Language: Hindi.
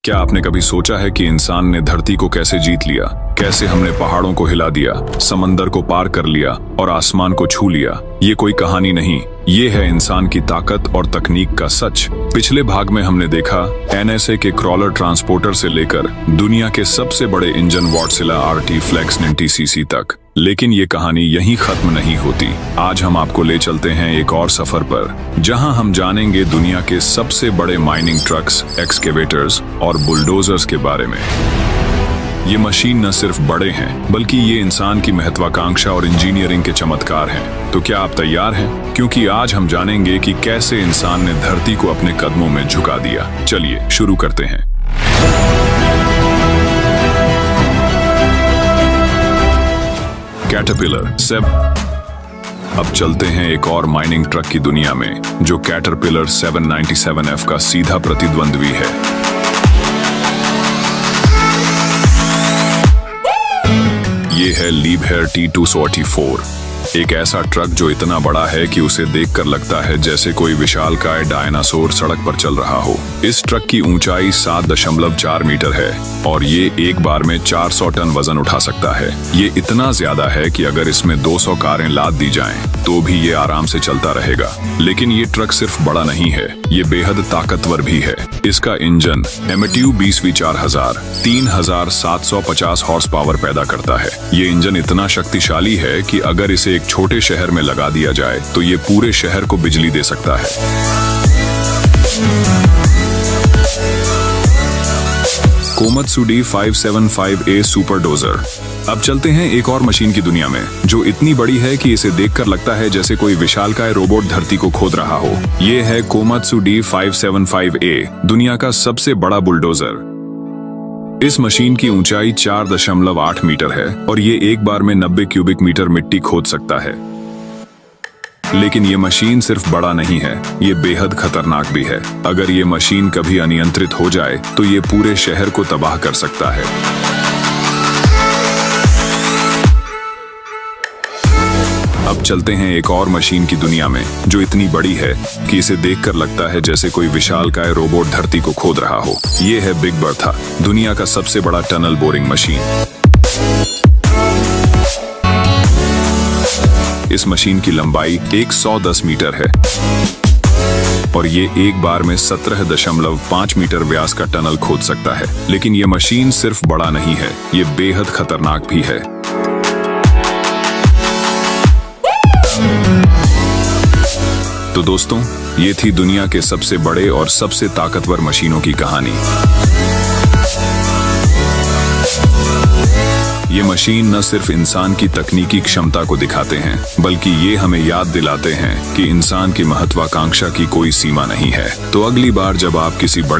क्या आपने कभी सोचा है कि इंसान ने धरती को कैसे जीत लिया? कैसे हमने पहाड़ों को हिला दिया, समंदर को पार कर लिया और आसमान को छू लिया? ये कोई कहानी नहीं, ये है इंसान की ताकत और तकनीक का सच। पिछले भाग में हमने देखा एनएसए के क्रॉलर ट्रांसपोर्टर से लेकर दुनिया के सबसे बड़े इंजन वॉटसिला आरटी फ्लेक्स 90cc तक। लेकिन ये कहानी यहीं खत्म नहीं होती। आज हम आपको ले चलते हैं एक और सफर पर, जहां हम जानेंगे दुनिया के सबसे बड़े माइनिंग ट्रक्स, एक्सकेवेटर्स और बुलडोजर्स के बारे में। ये मशीन न सिर्फ बड़े हैं, बल्कि ये इंसान की महत्वाकांक्षा और इंजीनियरिंग के चमत्कार हैं। तो क्या आप तैयार हैं? क्योंकि आज हम जानेंगे कि कैसे इंसान ने धरती को अपने कदमों में झुका दिया। चलिए शुरू करते हैं। कैटरपिलर 7। अब चलते हैं एक और माइनिंग ट्रक की दुनिया में, जो कैटरपिलर 797F का सीधा प्रतिद्वंद्वी है। ये है लिebherr T244, एक ऐसा ट्रक जो इतना बड़ा है कि उसे देखकर लगता है जैसे कोई विशालकाय डायनासोर सड़क पर चल रहा हो। इस ट्रक की ऊंचाई 7.4 मीटर है और ये एक बार में 400 टन वजन उठा सकता है। ये इतना ज्यादा है कि अगर इसमें 200 कारें लाद दी जाएं, तो भी ये आराम से चलता रहेगा। लेकिन ये ट्रक सिर्फ बड़ा नहीं है, ये बेहद ताकतवर भी है। इसका engine MTU 20V4000 3750 horse power पैदा करता है। ये इंजन इतना शक्तिशाली है कि अगर इसे एक छोटे शहर में लगा दिया जाए तो ये पूरे शहर को बिजली दे सकता है। Komatsu D575A super dozer. अब चलते हैं एक और मशीन की दुनिया में, जो इतनी बड़ी है कि इसे देखकर लगता है जैसे कोई विशालकाय रोबोट धरती को खोद रहा हो। ये है कोमात्सु D575A, दुनिया का सबसे बड़ा बुलडोजर। इस मशीन की ऊंचाई 4.8 मीटर है और ये एक बार में 90 क्यूबिक मीटर मिट्टी खोद सकता है। लेकिन ये मशीन सिर्फ बड़ा नहीं है, ये बेहद खतरनाक भी है। अगर ये मशीन कभी अनियंत्रित हो जाए तो ये पूरे शहर को तबाह कर सकता है। अब चलते हैं एक और मशीन की दुनिया में, जो इतनी बड़ी है कि इसे देखकर लगता है जैसे कोई विशालकाय रोबोट धरती को खोद रहा हो। ये है बिग बर्था, दुनिया का सबसे बड़ा टनल बोरिंग मशीन। इस मशीन की लंबाई 110 मीटर है और ये एक बार में 17.5 मीटर व्यास का टनल खोद सकता है। लेकिन ये मशीन सिर्फ बड़ा नहीं है, ये बेहद खतरनाक भी है। तो दोस्तों, ये थी दुनिया के सबसे बड़े और सबसे ताकतवर मशीनों की कहानी। ये मशीन न सिर्फ इंसान की तकनीकी क्षमता को दिखाते हैं, बल्कि ये हमें याद दिलाते हैं कि इंसान की महत्वाकांक्षा की कोई सीमा नहीं है। तो अगली बार जब आप किसी बड़े